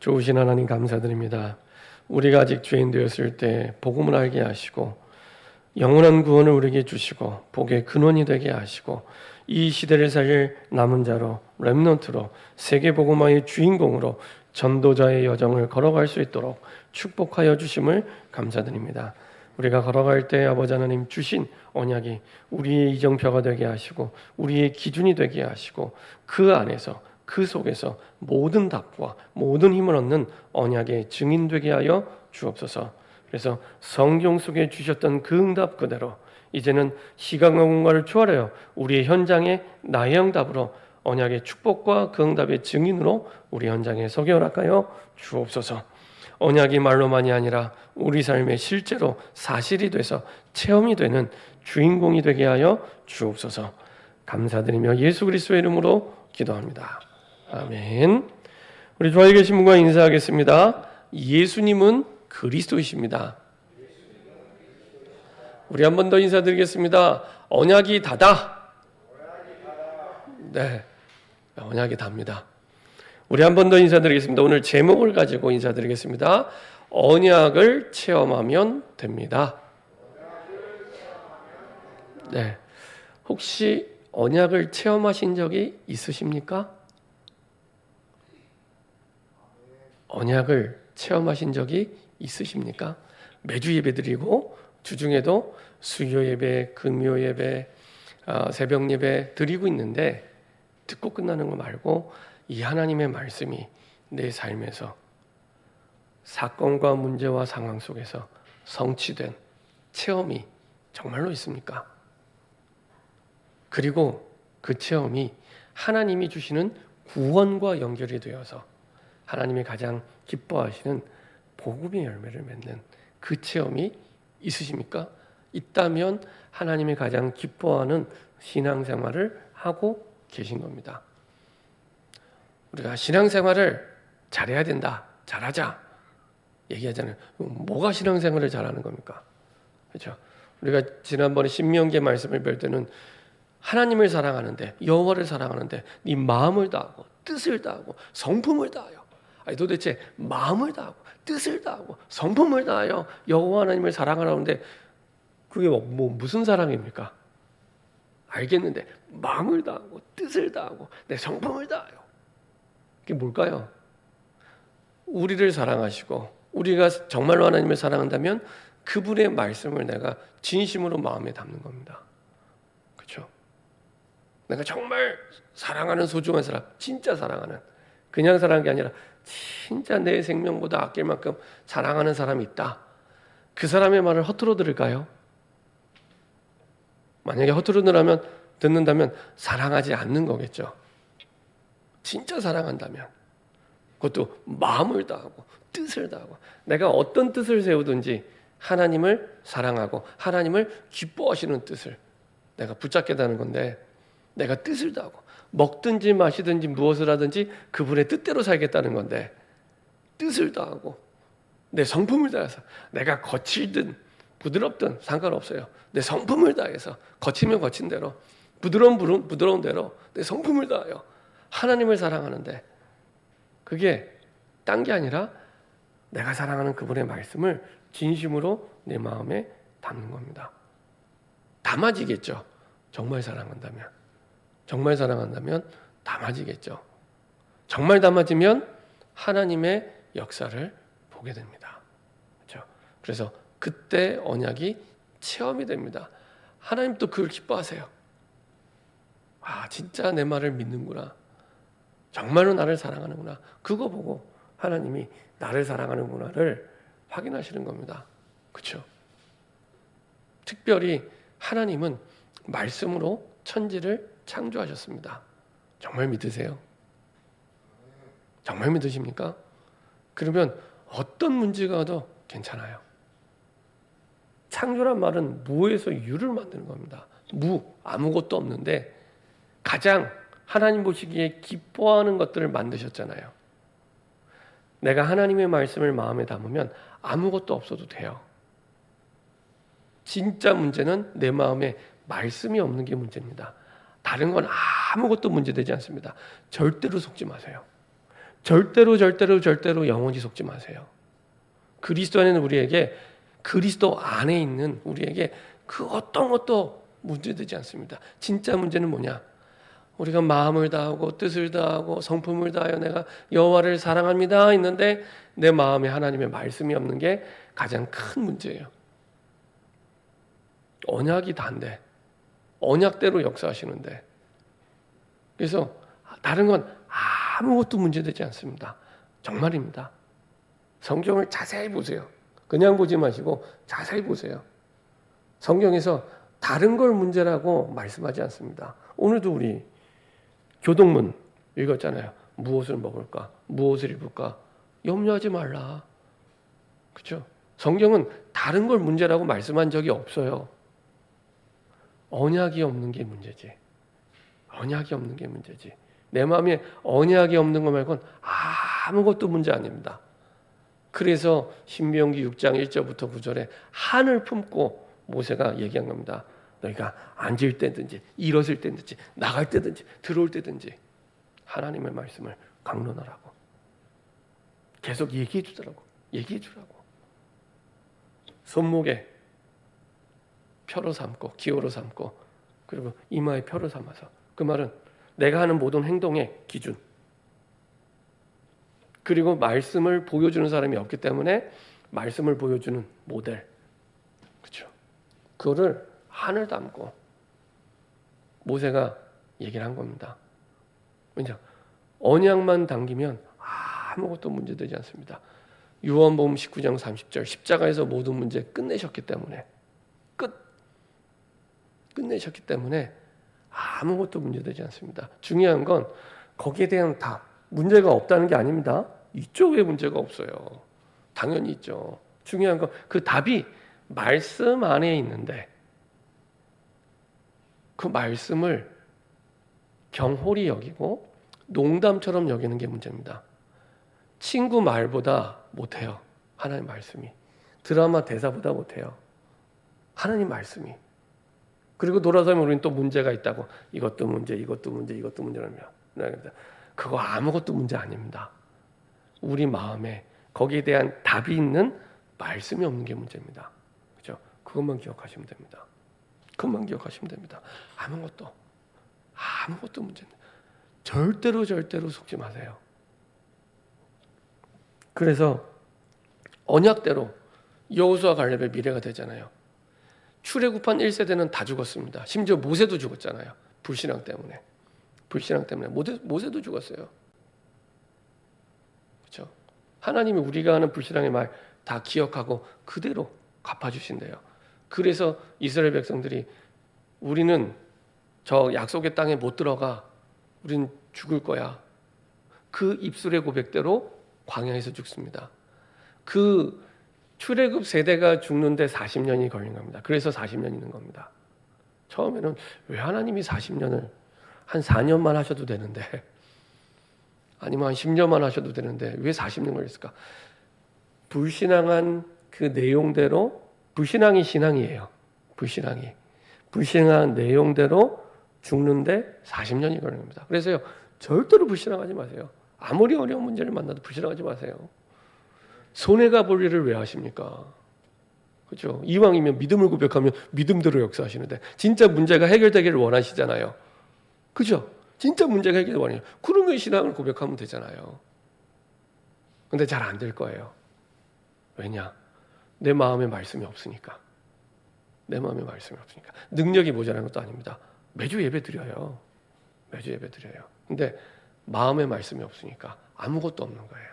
좋으신 하나님 감사드립니다. 우리가 아직 죄인 되었을 때 복음을 알게 하시고 영원한 구원을 우리에게 주시고 복의 근원이 되게 하시고 이 시대를 살릴 남은 자로 렘넌트로 세계 복음화의 주인공으로 전도자의 여정을 걸어갈 수 있도록 축복하여 주심을 감사드립니다. 우리가 걸어갈 때 아버지 하나님 주신 언약이 우리의 이정표가 되게 하시고 우리의 기준이 되게 하시고 그 안에서 그 속에서 모든 답과 모든 힘을 얻는 언약의 증인되게 하여 주옵소서. 그래서 성경 속에 주셨던 그 응답 그대로 이제는 시간과 공간을 초월하여 우리의 현장에 나의 응답으로 언약의 축복과 그 응답의 증인으로 우리 현장에 서게 허락하여 주옵소서. 언약이 말로만이 아니라 우리 삶에 실제로 사실이 돼서 체험이 되는 주인공이 되게 하여 주옵소서. 감사드리며 예수 그리스도의 이름으로 기도합니다. 아멘. 우리 좌에 계신 분과 인사하겠습니다. 예수님은 그리스도이십니다. 우리 한 번 더 인사드리겠습니다. 언약이 다다. 네, 언약이 답니다. 우리 한 번 더 인사드리겠습니다. 오늘 제목을 가지고 인사드리겠습니다. 언약을 체험하면 됩니다. 네, 혹시 언약을 체험하신 적이 있으십니까? 언약을 체험하신 적이 있으십니까? 매주 예배드리고 주중에도 수요 예배, 금요 예배, 새벽 예배 드리고 있는데 듣고 끝나는 거 말고 이 하나님의 말씀이 내 삶에서 사건과 문제와 상황 속에서 성취된 체험이 정말로 있습니까? 그리고 그 체험이 하나님이 주시는 구원과 연결이 되어서 하나님이 가장 기뻐하시는 복음의 열매를 맺는 그 체험이 있으십니까? 있다면 하나님이 가장 기뻐하는 신앙생활을 하고 계신 겁니다. 우리가 신앙생활을 잘해야 된다, 잘하자 얘기하잖아요. 뭐가 신앙생활을 잘하는 겁니까? 그렇죠? 우리가 지난번에 신명기 말씀을 뵐 때는 하나님을 사랑하는데, 여호와를 사랑하는데 네 마음을 다하고 뜻을 다하고 성품을 다하여, 아니 도대체 마음을 다하고 뜻을 다하고 성품을 다하여 여호와 하나님을 사랑하라는데 그게 무슨 사랑입니까? 알겠는데 마음을 다하고 뜻을 다하고 내 성품을 다하여, 그게 뭘까요? 우리를 사랑하시고 우리가 정말로 하나님을 사랑한다면 그분의 말씀을 내가 진심으로 마음에 담는 겁니다. 그렇죠? 내가 정말 사랑하는 소중한 사람, 진짜 사랑하는, 그냥 사랑하는 게 아니라 진짜 내 생명보다 아낄 만큼 사랑하는 사람이 있다. 그 사람의 말을 허투루 들을까요? 만약에 허투루 듣는다면 사랑하지 않는 거겠죠. 진짜 사랑한다면 그것도 마음을 다하고 뜻을 다하고, 내가 어떤 뜻을 세우든지 하나님을 사랑하고 하나님을 기뻐하시는 뜻을 내가 붙잡게 되는 건데, 내가 뜻을 다하고 먹든지 마시든지 무엇을 하든지 그분의 뜻대로 살겠다는 건데, 뜻을 다하고 내 성품을 다해서, 내가 거칠든 부드럽든 상관없어요. 내 성품을 다해서, 거치면 거친 대로, 부드러운 대로 내 성품을 다하여 하나님을 사랑하는데, 그게 딴 게 아니라 내가 사랑하는 그분의 말씀을 진심으로 내 마음에 담는 겁니다. 담아지겠죠. 정말 사랑한다면 담아지겠죠. 정말 담아지면 하나님의 역사를 보게 됩니다. 그렇죠? 그래서 그때 언약이 체험이 됩니다. 하나님도 그걸 기뻐하세요. 아, 진짜 내 말을 믿는구나. 정말로 나를 사랑하는구나. 그거 보고 하나님이 나를 사랑하는구나를 확인하시는 겁니다. 그렇죠? 특별히 하나님은 말씀으로 천지를 창조하셨습니다. 정말 믿으세요? 정말 믿으십니까? 그러면 어떤 문제가 와도 괜찮아요. 창조란 말은 무에서 유를 만드는 겁니다. 아무것도 없는데 가장 하나님 보시기에 기뻐하는 것들을 만드셨잖아요. 내가 하나님의 말씀을 마음에 담으면 아무것도 없어도 돼요. 진짜 문제는 내 마음에 말씀이 없는 게 문제입니다. 다른 건 아무것도 문제되지 않습니다. 절대로 속지 마세요. 절대로 영원히 속지 마세요. 그리스도 안에는 우리에게, 그리스도 안에 있는 우리에게 그 어떤 것도 문제되지 않습니다. 진짜 문제는 뭐냐? 우리가 마음을 다하고 뜻을 다하고 성품을 다하여 내가 여호와를 사랑합니다 했는데 내 마음에 하나님의 말씀이 없는 게 가장 큰 문제예요. 언약이 단데, 언약대로 역사하시는데, 그래서 다른 건 아무것도 문제되지 않습니다. 정말입니다. 성경을 자세히 보세요. 그냥 보지 마시고 자세히 보세요. 성경에서 다른 걸 문제라고 말씀하지 않습니다. 오늘도 우리 교동문 읽었잖아요. 무엇을 먹을까? 무엇을 입을까? 염려하지 말라. 그렇죠? 성경은 다른 걸 문제라고 말씀한 적이 없어요. 언약이 없는 게 문제지. 언약이 없는 게 문제지. 내 마음에 언약이 없는 거 말고는 아무것도 문제 아닙니다. 그래서 신명기 6장 1절부터 9절에 한을 품고 모세가 얘기한 겁니다. 너희가 앉을 때든지 일어설 때든지 나갈 때든지 들어올 때든지 하나님의 말씀을 강론하라고 계속 얘기해 주더라고. 얘기해 주라고. 손목에 표로 삼고 기호로 삼고 그리고 이마에 표로 삼아서 그 말은 내가 하는 모든 행동의 기준 그리고 말씀을 보여주는 사람이 없기 때문에 말씀을 보여주는 모델 그렇죠. 그거를 한을 담고 모세가 얘기를 한 겁니다. 왜냐 언약만 당기면 아무것도 문제되지 않습니다. 요한복음 19장 30절 십자가에서 모든 문제 끝내셨기 때문에 끝내셨기 때문에 아무것도 문제되지 않습니다. 중요한 건 거기에 대한 답 문제가 없다는 게 아닙니다. 이쪽에 문제가 없어요. 당연히 있죠. 중요한 건 그 답이 말씀 안에 있는데 그 말씀을 경홀히 여기고 농담처럼 여기는 게 문제입니다. 친구 말보다 못해요. 하나님 말씀이. 드라마 대사보다 못해요. 하나님 말씀이. 그리고 돌아서면 우리는 또 문제가 있다고 이것도 문제, 이것도 문제, 이것도 문제라며 그거 아무것도 문제 아닙니다. 우리 마음에 거기에 대한 답이 있는 말씀이 없는 게 문제입니다. 그렇죠? 그것만 기억하시면 됩니다. 그것만 기억하시면 됩니다. 아무것도 문제입니다. 절대로 속지 마세요. 그래서 언약대로 여호수아 갈렙의 미래가 되잖아요. 출애굽한 1세대는 다 죽었습니다. 심지어 모세도 죽었잖아요. 불신앙 때문에 모세도 죽었어요. 그렇죠? 하나님이 우리가 하는 불신앙의 말 다 기억하고 그대로 갚아주신대요. 그래서 이스라엘 백성들이 우리는 저 약속의 땅에 못 들어가. 우린 죽을 거야. 그 입술의 고백대로 광야에서 죽습니다. 그 출애굽 세대가 죽는데 40년이 걸린 겁니다. 그래서 40년 있는 겁니다. 처음에는 왜 하나님이 40년을 한 4년만 하셔도 되는데 아니면 한 10년만 하셔도 되는데 왜 40년 걸렸을까? 불신앙한 그 내용대로 불신앙이 신앙이에요. 불신앙한 내용대로 죽는데 40년이 걸린 겁니다. 그래서요. 절대로 불신앙하지 마세요. 아무리 어려운 문제를 만나도 불신앙하지 마세요. 손해가 볼 일을 왜 하십니까? 그렇죠? 이왕이면 믿음을 고백하면 믿음대로 역사하시는데 진짜 문제가 해결되기를 원하시잖아요. 그죠? 진짜 문제가 해결되기를 원해요. 그러면 신앙을 고백하면 되잖아요. 근데 잘 안 될 거예요. 왜냐? 내 마음에 말씀이 없으니까. 능력이 모자란 것도 아닙니다. 매주 예배 드려요. 근데 마음에 말씀이 없으니까 아무것도 없는 거예요.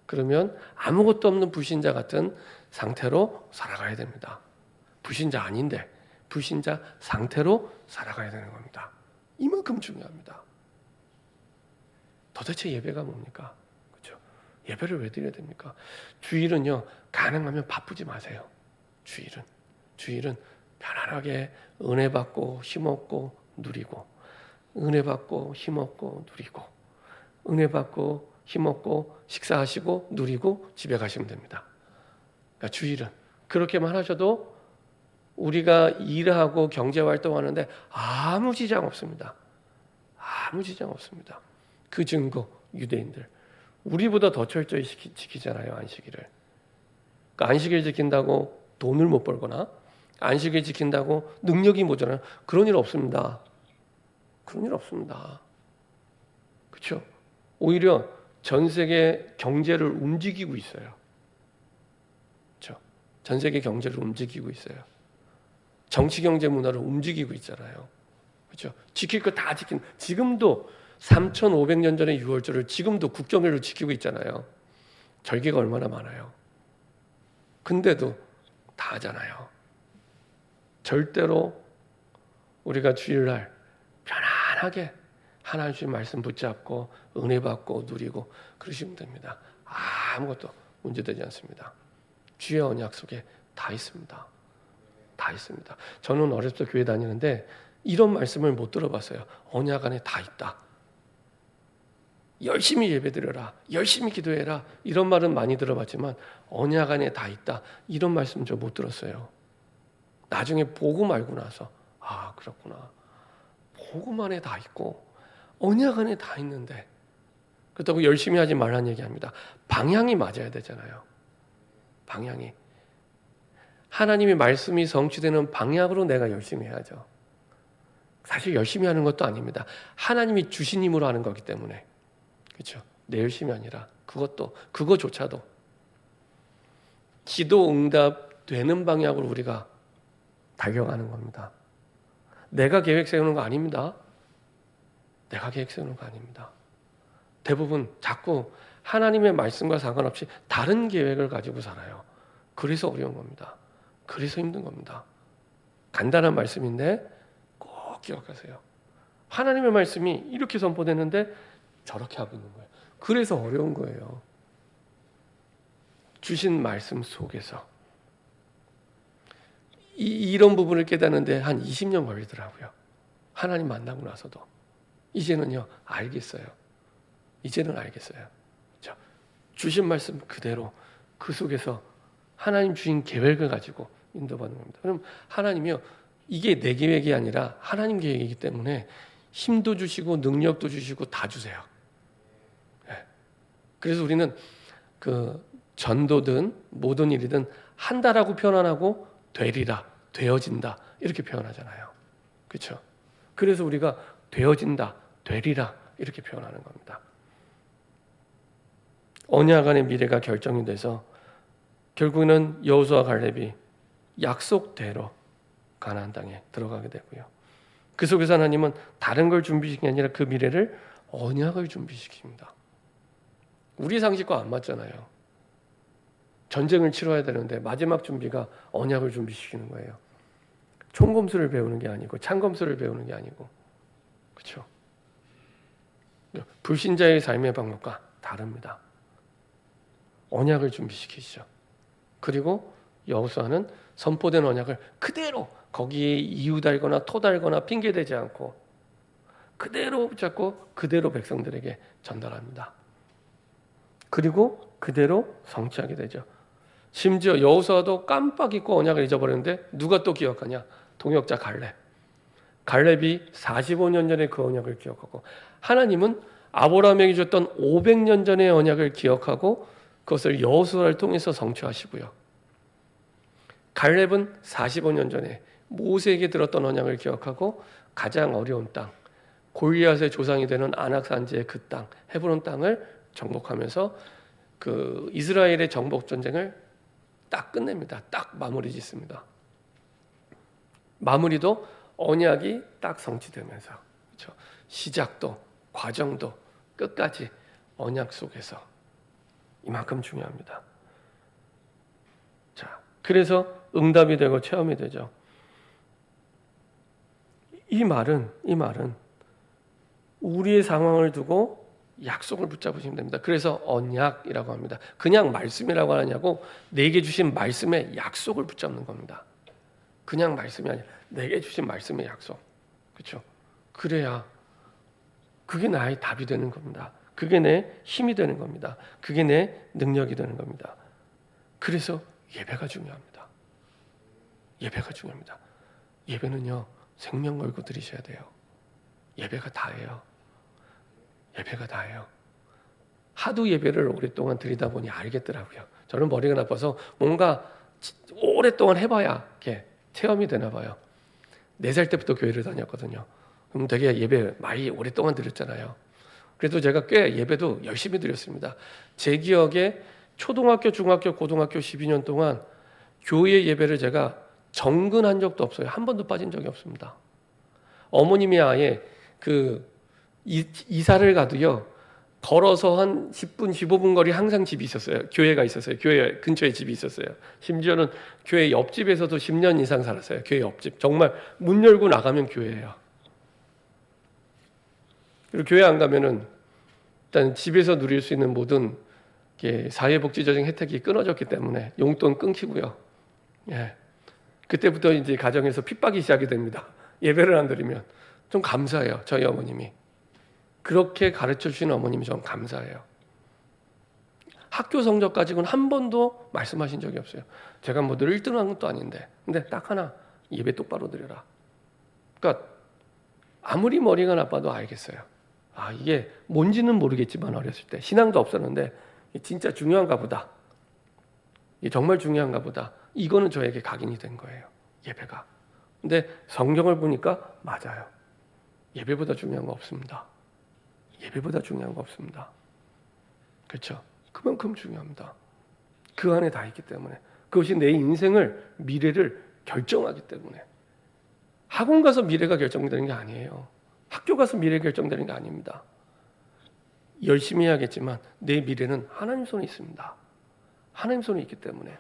그러면 아무것도 없는 불신자 같은 상태로 살아가야 됩니다. 불신자 아닌데 불신자 상태로 살아가야 되는 겁니다. 이만큼 중요합니다. 도대체 예배가 뭡니까? 그렇죠? 예배를 왜 드려야 됩니까? 주일은요 가능하면 바쁘지 마세요. 주일은 편안하게 은혜 받고 힘없고 누리고 은혜 받고 힘없고 누리고 은혜 받고 힘없고 식사하시고 누리고 집에 가시면 됩니다. 그러니까 주일은 그렇게만 하셔도 우리가 일하고 경제활동하는데 아무 지장 없습니다. 그 증거 유대인들 우리보다 더 철저히 지키잖아요, 안식일을. 그러니까 안식일 지킨다고 돈을 못 벌거나 안식일 지킨다고 능력이 모자라는 그런 일 없습니다. 그런 일 없습니다. 그렇죠? 오히려 전 세계 경제를 움직이고 있어요. 그렇죠? 전 세계 경제를 움직이고 있어요. 정치, 경제, 문화를 움직이고 있잖아요. 그렇죠? 지킬 거 다 지킨. 지금도 3,500년 전의 6월절을 지금도 국경일로 지키고 있잖아요. 절기가 얼마나 많아요. 근데도 다 하잖아요. 절대로 우리가 주일날 편안하게 하나님 말씀 붙잡고 은혜 받고 누리고 그러시면 됩니다. 아무것도 문제되지 않습니다. 주의 언약 속에 다 있습니다. 다 있습니다. 저는 어렸을 때 교회 다니는데 이런 말씀을 못 들어봤어요. 언약 안에 다 있다. 열심히 예배드려라. 열심히 기도해라. 이런 말은 많이 들어봤지만 언약 안에 다 있다. 이런 말씀 저 못 들었어요. 나중에 복음 알고 나서 아 그렇구나. 복음 안에 다 있고 언약 안에 다 있는데 그렇다고 열심히 하지 말라는 얘기합니다. 방향이 맞아야 되잖아요. 방향이. 하나님의 말씀이 성취되는 방향으로 내가 열심히 해야죠. 사실 열심히 하는 것도 아닙니다. 하나님이 주신 힘으로 하는 거기 때문에. 그렇죠? 내 열심이 아니라 그거조차도 기도 응답 되는 방향으로 우리가 달려가는 겁니다. 내가 계획 세우는 거 아닙니다. 내가 계획 세우는 거 아닙니다. 대부분 자꾸 하나님의 말씀과 상관없이 다른 계획을 가지고 살아요. 그래서 어려운 겁니다. 그래서 힘든 겁니다. 간단한 말씀인데 꼭 기억하세요. 하나님의 말씀이 이렇게 선포되는데 저렇게 하고 있는 거예요. 그래서 어려운 거예요. 주신 말씀 속에서 이런 부분을 깨닫는데 한 20년 걸리더라고요. 하나님 만나고 나서도 이제는요 알겠어요. 이제는 알겠어요. 주신 말씀 그대로 그 속에서 하나님 주신 계획을 가지고 인도받는 겁니다. 그럼 하나님이요 이게 내 계획이 아니라 하나님 계획이기 때문에 힘도 주시고 능력도 주시고 다 주세요. 그래서 우리는 그 전도든 모든 일이든 한다라고 표현 안 하고 되리라, 되어진다 이렇게 표현하잖아요. 그렇죠? 그래서 우리가 되어진다, 되리라 이렇게 표현하는 겁니다. 언약 안의 미래가 결정이 돼서 결국에는 여호수아 갈렙이 약속대로 가나안 땅에 들어가게 되고요. 그 속에서 하나님은 다른 걸 준비시킨 게 아니라 그 미래를 언약을 준비시킵니다. 우리 상식과 안 맞잖아요. 전쟁을 치러야 되는데 마지막 준비가 언약을 준비시키는 거예요. 총검술을 배우는 게 아니고 창검술을 배우는 게 아니고 그렇죠? 불신자의 삶의 방법과 다릅니다. 언약을 준비시키시죠. 그리고 여호수아는 선포된 언약을 그대로 거기에 이유 달거나 토 달거나 핑계 대지 않고 그대로 붙잡고 그대로 백성들에게 전달합니다. 그리고 그대로 성취하게 되죠. 심지어 여호수아도 깜빡 잊고 언약을 잊어버렸는데 누가 또 기억하냐? 동역자 갈렙. 갈렙이 45년 전에 그 언약을 기억하고 하나님은 아브라함에게 줬던 500년 전의 언약을 기억하고 그것을 여호수아를 통해서 성취하시고요. 갈렙은 45년 전에 모세에게 들었던 언약을 기억하고 가장 어려운 땅, 골리앗의 조상이 되는 아낙 산지의 그 땅, 헤브론 땅을 정복하면서 그 이스라엘의 정복 전쟁을 딱 끝냅니다. 딱 마무리 짓습니다. 마무리도 언약이 딱 성취되면서 그렇죠? 시작도 과정도 끝까지 언약 속에서 이만큼 중요합니다. 자, 그래서 응답이 되고 체험이 되죠. 이 말은 우리의 상황을 두고 약속을 붙잡으시면 됩니다. 그래서 언약이라고 합니다. 그냥 말씀이라고 하냐고 내게 주신 말씀의 약속을 붙잡는 겁니다. 그냥 말씀이 아니라 내게 주신 말씀의 약속. 그렇죠? 그래야 그게 나의 답이 되는 겁니다. 그게 내 힘이 되는 겁니다. 그게 내 능력이 되는 겁니다. 그래서 예배가 중요합니다. 예배가 중요합니다. 예배는요 생명 걸고 드리셔야 돼요. 예배가 다예요. 예배가 다예요. 하도 예배를 오랫동안 드리다 보니 알겠더라고요. 저는 머리가 나빠서 뭔가 오랫동안 해봐야 이렇게 체험이 되나 봐요. 4살 때부터 교회를 다녔거든요. 그럼 되게 예배 많이 오랫동안 드렸잖아요. 그래도 제가 꽤 예배도 열심히 드렸습니다. 제 기억에 초등학교, 중학교, 고등학교 12년 동안 교회 예배를 제가 정근한 적도 없어요. 한 번도 빠진 적이 없습니다. 어머님이 아예 이사를 가도요, 걸어서 한 10분, 15분 거리 항상 집이 있었어요. 교회가 있었어요. 교회 근처에 집이 있었어요. 심지어는 교회 옆집에서도 10년 이상 살았어요. 교회 옆집. 정말 문 열고 나가면 교회예요. 그리고 교회 안 가면은 일단 집에서 누릴 수 있는 모든 사회복지적인 혜택이 끊어졌기 때문에 용돈 끊기고요. 예. 그때부터 이제 가정에서 핍박이 시작이 됩니다. 예배를 안 드리면. 좀 감사해요. 저희 어머님이. 그렇게 가르쳐 주신 어머님이 좀 감사해요. 학교 성적 가지고는 한 번도 말씀하신 적이 없어요. 제가 뭐 늘 1등한 것도 아닌데. 근데 딱 하나, 예배 똑바로 드려라. 그러니까 아무리 머리가 나빠도 알겠어요. 아, 이게 뭔지는 모르겠지만 어렸을 때 신앙도 없었는데 진짜 중요한가 보다. 이게 정말 중요한가 보다. 이거는 저에게 각인이 된 거예요. 예배가. 근데 성경을 보니까 맞아요. 예배보다 중요한 거 없습니다. 예배보다 중요한 거 없습니다. 그렇죠? 그만큼 중요합니다. 그 안에 다 있기 때문에. 그것이 내 인생을, 미래를 결정하기 때문에. 학원 가서 미래가 결정되는 게 아니에요. 학교 가서 미래 결정되는 게 아닙니다. 열심히 해야겠지만 내 미래는 하나님 손에 있습니다. 하나님 손에 있기 때문에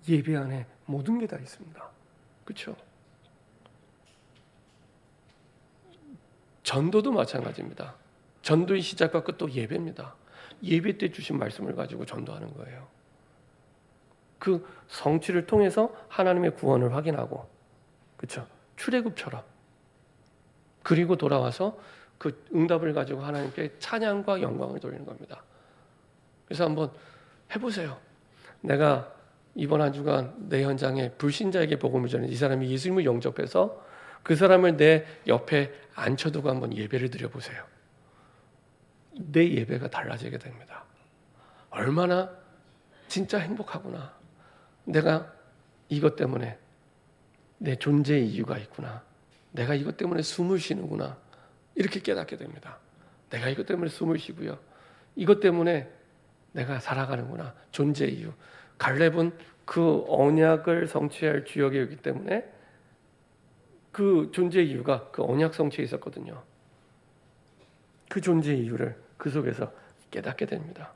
예배 안에 모든 게 다 있습니다. 그렇죠? 전도도 마찬가지입니다. 전도의 시작과 끝도 예배입니다. 예배 때 주신 말씀을 가지고 전도하는 거예요. 그 성취를 통해서 하나님의 구원을 확인하고, 그렇죠? 출애굽처럼. 그리고 돌아와서 그 응답을 가지고 하나님께 찬양과 영광을 돌리는 겁니다. 그래서 한번 해보세요. 내가 이번 한 주간 내 현장에 불신자에게 복음을 전해 이 사람이 예수님을 영접해서 그 사람을 내 옆에 앉혀두고 한번 예배를 드려보세요. 내 예배가 달라지게 됩니다. 얼마나 진짜 행복하구나. 내가 이것 때문에 내 존재의 이유가 있구나. 내가 이것 때문에 숨을 쉬는구나. 이렇게 깨닫게 됩니다. 내가 이것 때문에 숨을 쉬고요. 이것 때문에 내가 살아가는구나. 존재의 이유. 갈렙은 그 언약을 성취할 주역이었기 때문에 그 존재의 이유가 그 언약 성취에 있었거든요. 그 존재의 이유를 그 속에서 깨닫게 됩니다.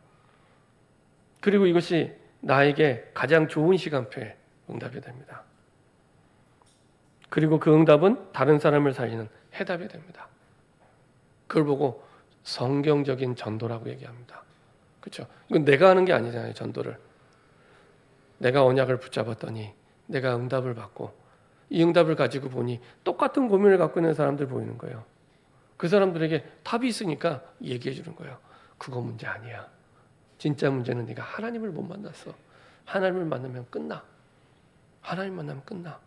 그리고 이것이 나에게 가장 좋은 시간표에 응답이 됩니다. 그리고 그 응답은 다른 사람을 살리는 해답이 됩니다. 그걸 보고 성경적인 전도라고 얘기합니다. 그렇죠? 이건 내가 하는 게 아니잖아요. 전도를. 내가 언약을 붙잡았더니 내가 응답을 받고 이 응답을 가지고 보니 똑같은 고민을 갖고 있는 사람들 보이는 거예요. 그 사람들에게 답이 있으니까 얘기해 주는 거예요. 그거 문제 아니야. 진짜 문제는 네가 하나님을 못 만났어. 하나님을 만나면 끝나. 하나님 만나면 끝나.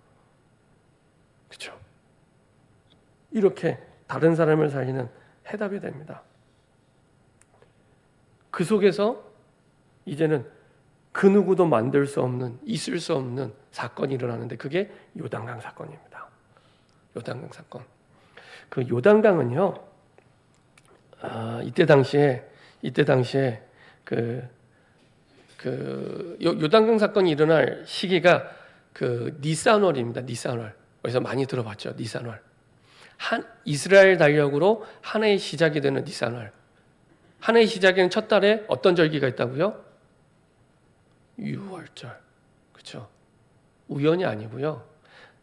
그렇죠? 이렇게 다른 사람을 살리는 해답이 됩니다. 그 속에서 이제는 그 누구도 만들 수 없는, 있을 수 없는 사건이 일어나는데 그게 요단강 사건입니다. 요단강 사건. 그 요단강은요, 이때 당시에 요단강 사건이 일어날 시기가 그 니산월입니다. 니산월. 어디서 많이 들어봤죠? 니산월. 이스라엘 달력으로 한 해의 시작이 되는 니산월. 한 해의 시작에는 첫 달에 어떤 절기가 있다고요? 유월절. 그렇죠? 우연이 아니고요.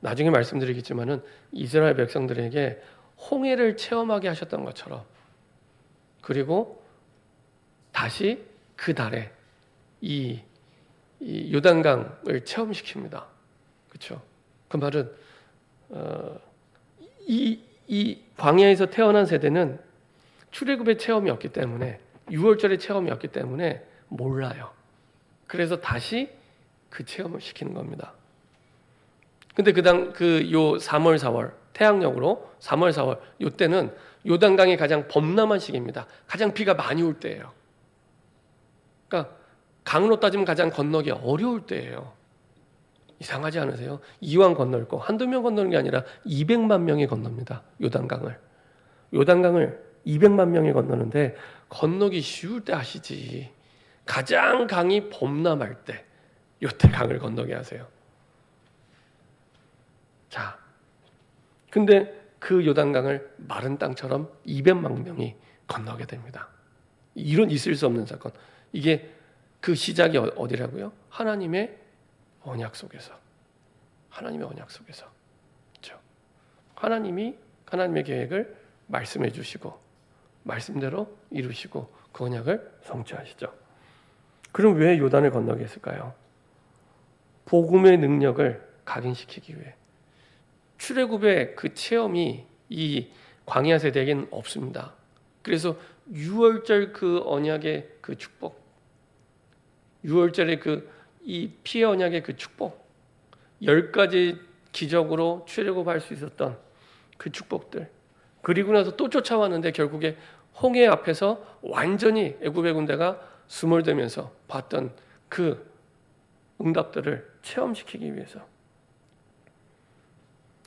나중에 말씀드리겠지만은 이스라엘 백성들에게 홍해를 체험하게 하셨던 것처럼, 그리고 다시 그 달에 이 요단강을 체험시킵니다. 그렇죠? 그 말은 이 광야에서 태어난 세대는 출애굽의 체험이 없기 때문에, 유월절의 체험이 없기 때문에 몰라요. 그래서 다시 그 체험을 시키는 겁니다. 근데 요 3월, 4월, 태양력으로 3월, 4월, 요때는 요단강이 가장 범람한 시기입니다. 가장 비가 많이 올 때예요. 그러니까 강으로 따지면 가장 건너기 어려울 때예요. 이상하지 않으세요? 이왕 건널 거 한두 명 건너는 게 아니라 200만 명이 건넙니다. 요단강을 200만 명이 건너는데 건너기 쉬울 때 하시지. 가장 강이 범람할 때 요때 강을 건너게 하세요. 자, 근데 그 요단강을 마른 땅처럼 200만 명이 건너게 됩니다. 이런 있을 수 없는 사건. 이게 그 시작이 어디라고요? 하나님의 언약 속에서. 하나님의 언약 속에서. 그렇죠? 하나님의 계획을 말씀해 주시고 말씀대로 이루시고 그 언약을 성취하시죠. 그럼 왜 요단을 건너게 했을까요? 복음의 능력을 각인시키기 위해. 출애굽의 그 체험이 이 광야 세대에게는 없습니다. 그래서 유월절 그 언약의 그 축복, 유월절의 이 피의 언약의 그 축복, 10가지 기적으로 출애굽할 수 있었던 그 축복들, 그리고 나서 또 쫓아왔는데 결국에 홍해 앞에서 완전히 애굽의 군대가 수몰되면서 봤던 그 응답들을 체험시키기 위해서.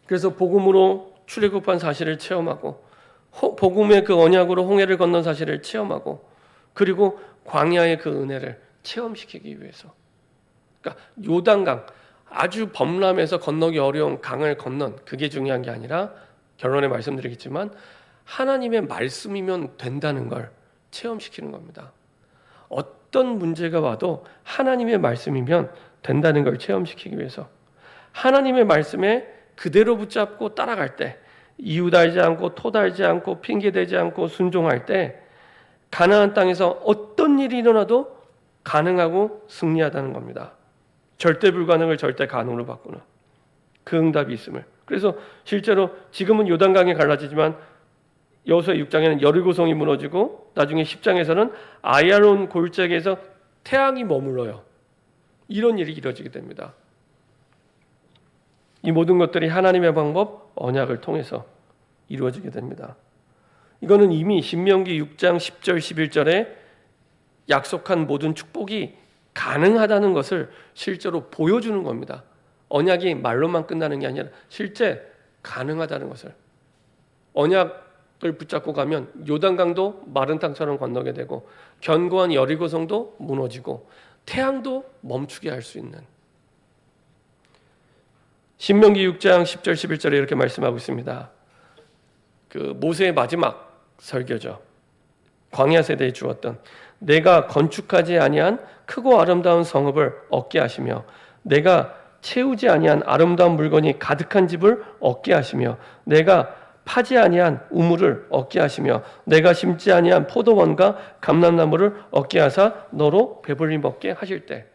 그래서 복음으로 출애굽한 사실을 체험하고 복음의 그 언약으로 홍해를 건넌 사실을 체험하고 그리고 광야의 그 은혜를 체험시키기 위해서. 그러니까 요단강 아주 범람해서 건너기 어려운 강을 건넌 그게 중요한 게 아니라 결론에 말씀드리겠지만 하나님의 말씀이면 된다는 걸 체험시키는 겁니다. 어떤 문제가 와도 하나님의 말씀이면 된다는 걸 체험시키기 위해서 하나님의 말씀에 그대로 붙잡고 따라갈 때 이유 달지 않고 토 달지 않고 핑계 대지 않고 순종할 때 가나안 땅에서 어떤 일이 일어나도 가능하고 승리하다는 겁니다. 절대 불가능을 절대 가능으로 바꾸는 그 응답이 있음을. 그래서 실제로 지금은 요단강이 갈라지지만 여호수아 6장에는 여리고성이 무너지고 나중에 10장에서는 아얄론 골짜기에서 태양이 머물러요. 이런 일이 이루어지게 됩니다. 이 모든 것들이 하나님의 방법, 언약을 통해서 이루어지게 됩니다. 이거는 이미 신명기 6장 10절 11절에 약속한 모든 축복이 가능하다는 것을 실제로 보여주는 겁니다. 언약이 말로만 끝나는 게 아니라 실제 가능하다는 것을. 언약을 붙잡고 가면 요단강도 마른 땅처럼 건너게 되고 견고한 여리고성도 무너지고 태양도 멈추게 할 수 있는. 신명기 6장 10절 11절에 이렇게 말씀하고 있습니다. 그 모세의 마지막 설교죠. 광야 세대에 주었던 내가 건축하지 아니한 크고 아름다운 성읍을 얻게 하시며 내가 채우지 아니한 아름다운 물건이 가득한 집을 얻게 하시며 내가 파지 아니한 우물을 얻게 하시며 내가 심지 아니한 포도원과 감람나무를 얻게 하사 너로 배불리 먹게 하실 때.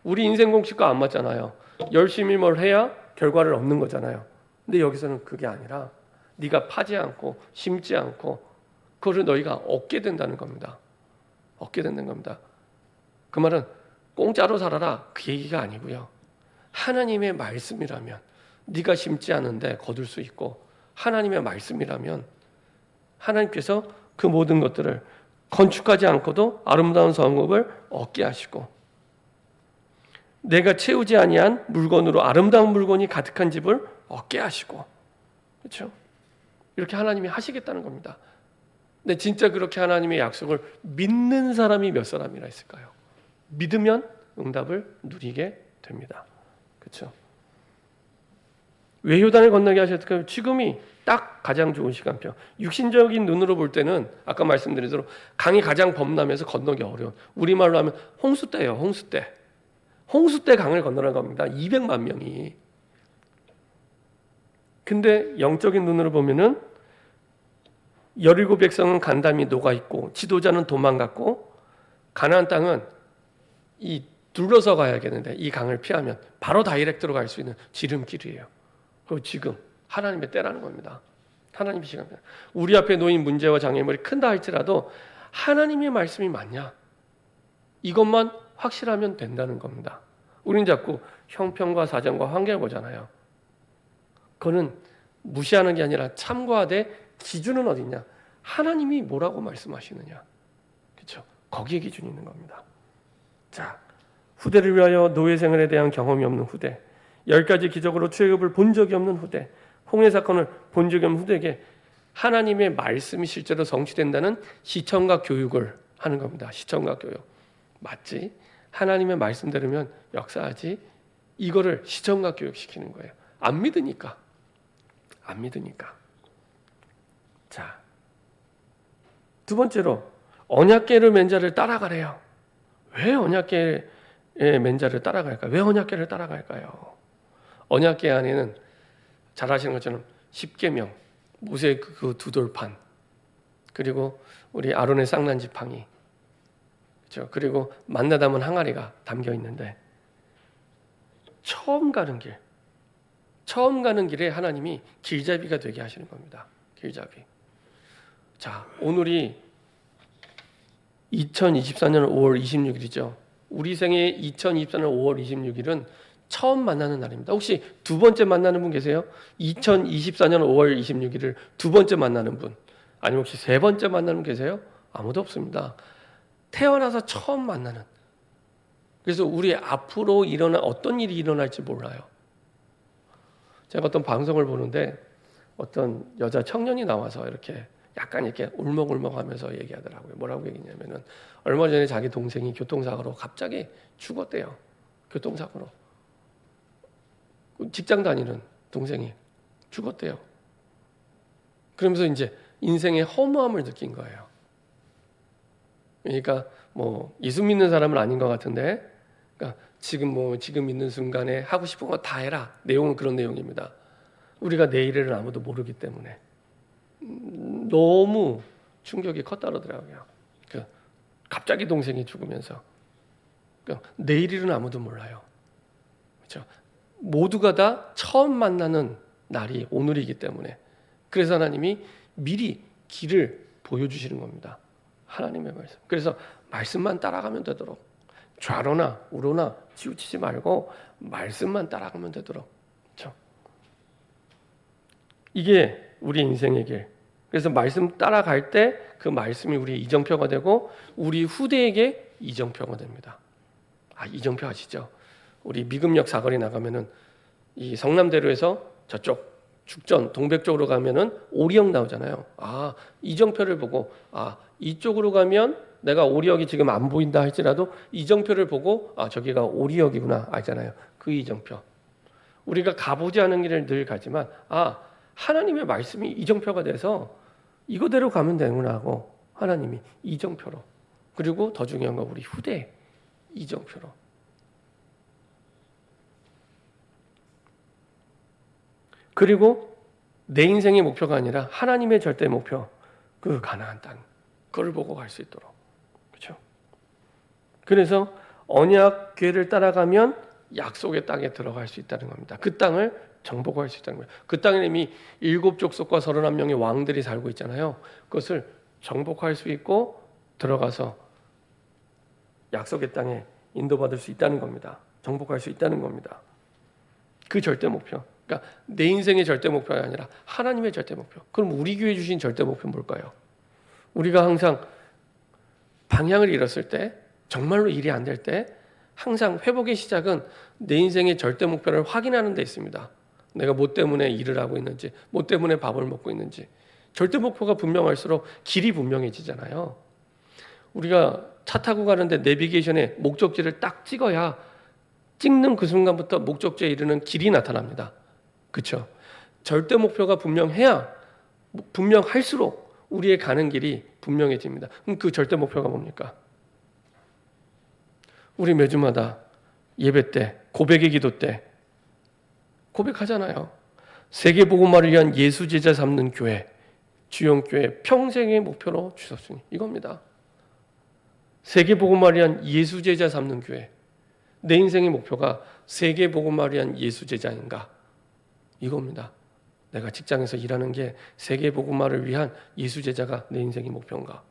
우리 인생 공식과 안 맞잖아요. 열심히 뭘 해야 결과를 얻는 거잖아요. 근데 여기서는 그게 아니라 네가 파지 않고 심지 않고 그거를 너희가 얻게 된다는 겁니다. 얻게 된다는 겁니다. 그 말은 공짜로 살아라 그 얘기가 아니고요. 하나님의 말씀이라면 네가 심지 않은데 거둘 수 있고 하나님의 말씀이라면 하나님께서 그 모든 것들을 건축하지 않고도 아름다운 성읍을 얻게 하시고 내가 채우지 아니한 물건으로 아름다운 물건이 가득한 집을 얻게 하시고 그렇죠? 이렇게 하나님이 하시겠다는 겁니다. 근데 진짜 그렇게 하나님의 약속을 믿는 사람이 몇 사람이나 있을까요? 믿으면 응답을 누리게 됩니다. 그렇죠? 왜 요단을 건너게 하셨을까요? 지금이 딱 가장 좋은 시간표. 육신적인 눈으로 볼 때는 아까 말씀드린 대로 강이 가장 범람해서 건너기 어려운, 우리말로 하면 홍수 때예요. 홍수 때. 홍수 때 강을 건너는 겁니다. 200만 명이. 근데 영적인 눈으로 보면은 17 백성은 간담이 녹아 있고 지도자는 도망갔고 가나안 땅은 이 둘러서 가야겠는데 이 강을 피하면 바로 다이렉트로 갈 수 있는 지름길이에요. 그리고 지금 하나님의 때라는 겁니다. 하나님의 시간입니다. 우리 앞에 놓인 문제와 장애물이 큰다 할지라도 하나님의 말씀이 맞냐? 이것만 확실하면 된다는 겁니다. 우리는 자꾸 형편과 사정과 환경을 보잖아요. 그거는 무시하는 게 아니라 참고하되 기준은 어디냐? 하나님이 뭐라고 말씀하시느냐? 그렇죠? 거기에 기준이 있는 겁니다. 자, 후대를 위하여 노예 생활에 대한 경험이 없는 후대, 10가지 기적으로 출애굽을 본 적이 없는 후대, 홍해 사건을 본 적이 없는 후대에게 하나님의 말씀이 실제로 성취된다는 시청각 교육을 하는 겁니다. 시청각 교육. 맞지? 하나님의 말씀대로면 역사하지. 이거를 시청각 교육시키는 거예요. 안 믿으니까. 안 믿으니까. 자, 두 번째로 언약궤를 맨 자를 따라가래요. 왜 언약궤의 맨 자를 따라갈까요? 왜 언약궤를 따라갈까요? 언약궤 안에는 잘 아시는 것처럼 십계명, 모세의 그 두 돌판, 그리고 우리 아론의 쌍난 지팡이, 그렇죠? 그리고 만나 담은 항아리가 담겨 있는데 처음 가는 길에 하나님이 길잡이가 되게 하시는 겁니다. 길잡이. 자, 오늘이 2024년 5월 26일이죠. 우리 생애 2024년 5월 26일은 처음 만나는 날입니다. 혹시 두 번째 만나는 분 계세요? 2024년 5월 26일을 두 번째 만나는 분, 아니면 혹시 세 번째 만나는 분 계세요? 아무도 없습니다. 태어나서 처음 만나는. 그래서 우리 앞으로 어떤 일이 일어날지 몰라요. 제가 어떤 방송을 보는데 어떤 여자 청년이 나와서 이렇게 약간 이렇게 울먹울먹하면서 얘기하더라고요. 뭐라고 얘기냐면은 얼마 전에 자기 동생이 교통사고로 갑자기 죽었대요. 교통사고로. 직장 다니는 동생이 죽었대요. 그러면서 이제 인생의 허무함을 느낀 거예요. 그러니까 뭐 예수 믿는 사람은 아닌 것 같은데, 그러니까 지금 있는 순간에 하고 싶은 거 다 해라. 내용은 그런 내용입니다. 우리가 내일을 아무도 모르기 때문에 너무 충격이 컸다더라고요. 갑자기 동생이 죽으면서 내일일은 아무도 몰라요. 그렇죠? 모두가 다 처음 만나는 날이 오늘이기 때문에, 그래서 하나님이 미리 길을 보여주시는 겁니다. 하나님의 말씀. 그래서 말씀만 따라가면 되도록, 좌로나 우로나 치우치지 말고 말씀만 따라가면 되도록. 그렇죠? 이게 우리 인생의 길. 그래서 말씀 따라갈 때 그 말씀이 우리의 이정표가 되고 우리 후대에게 이정표가 됩니다. 이정표 아시죠? 우리 미금역 사거리 나가면은 이 성남대로에서 저쪽 죽전 동백 쪽으로 가면은 오리역 나오잖아요. 이정표를 보고 이쪽으로 가면 내가 오리역이 지금 안 보인다 할지라도 이정표를 보고 저기가 오리역이구나 알잖아요. 그 이정표. 우리가 가보지 않은 길을 늘 가지만 하나님의 말씀이 이정표가 돼서 이거대로 가면 되구나 하고 하나님이 이정표로, 그리고 더 중요한 건 우리 후대 이정표로. 그리고 내 인생의 목표가 아니라 하나님의 절대 목표, 그 가나안 땅, 그걸 보고 갈 수 있도록. 그렇죠? 그래서 언약궤를 따라가면 약속의 땅에 들어갈 수 있다는 겁니다. 그 땅을 정복할 수 있다는 거예요. 그 땅에 이미 7족속과 31명의 왕들이 살고 있잖아요. 그것을 정복할 수 있고 들어가서 약속의 땅에 인도받을 수 있다는 겁니다. 정복할 수 있다는 겁니다. 그 절대 목표. 그러니까 내 인생의 절대 목표가 아니라 하나님의 절대 목표. 그럼 우리 교회 주신 절대 목표는 뭘까요? 우리가 항상 방향을 잃었을 때, 정말로 일이 안 될 때 항상 회복의 시작은 내 인생의 절대 목표를 확인하는 데 있습니다. 내가 뭐 때문에 일을 하고 있는지, 뭐 때문에 밥을 먹고 있는지. 절대 목표가 분명할수록 길이 분명해지잖아요. 우리가 차 타고 가는데 내비게이션에 목적지를 딱 찍어야 찍는 그 순간부터 목적지에 이르는 길이 나타납니다. 그렇죠? 절대 목표가 분명할수록 우리의 가는 길이 분명해집니다. 그럼 그 절대 목표가 뭡니까? 우리 매주마다 예배 때, 고백의 기도 때 고백하잖아요. 세계복음화를 위한 예수 제자 삼는 교회, 주영교회 평생의 목표로 주셨으니 이겁니다. 세계복음화를 위한 예수 제자 삼는 교회. 내 인생의 목표가 세계복음화를 위한 예수 제자인가? 이겁니다. 내가 직장에서 일하는 게 세계복음화를 위한 예수 제자가 내 인생의 목표인가?